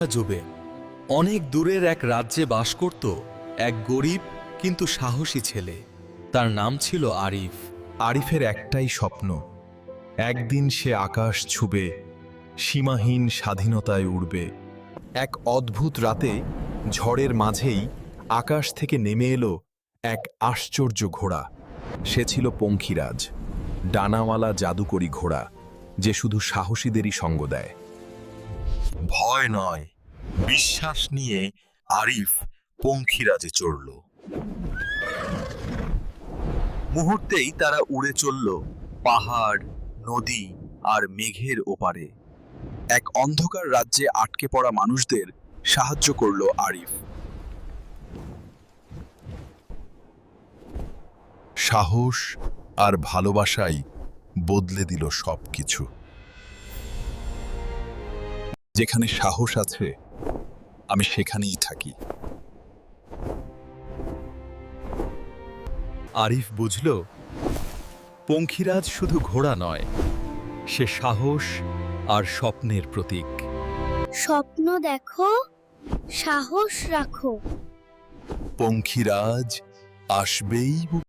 যুবে অনেক দূরের এক রাজ্যে বাস করত এক গরিব কিন্তু সাহসী ছেলে। তার নাম ছিল আরিফ। আরিফের একটাই স্বপ্ন, একদিন সে আকাশ ছুবে, সীমাহীন স্বাধীনতায় উড়বে। এক অদ্ভুত রাতে ঝড়ের মাঝেই আকাশ থেকে নেমে এলো এক আশ্চর্য ঘোড়া। সে ছিল পঙ্খিরাজ, ডানাওয়ালা জাদুকরী ঘোড়া, যে শুধু সাহসীদেরই সঙ্গ দেয়। ভয় নয়, বিশ্বাস নিয়ে আরিফ পঙ্খিরাজে চড়ল। মুহূর্তেই তারা উড়ে চলল পাহাড়, নদী আর মেঘের ওপারে। এক অন্ধকার রাজ্যে আটকে পড়া মানুষদের সাহায্য করল আরিফ। সাহস আর ভালোবাসাই বদলে দিল সবকিছু। যেখানে সাহস আছে, আমি সেখানেই থাকি। আরিফ বুঝল, পঙ্খিরাজ শুধু ঘোড়া নয়, সে সাহস আর স্বপ্নের প্রতীক। স্বপ্ন দেখো, সাহস রাখো। পঙ্খিরাজ আসবেই।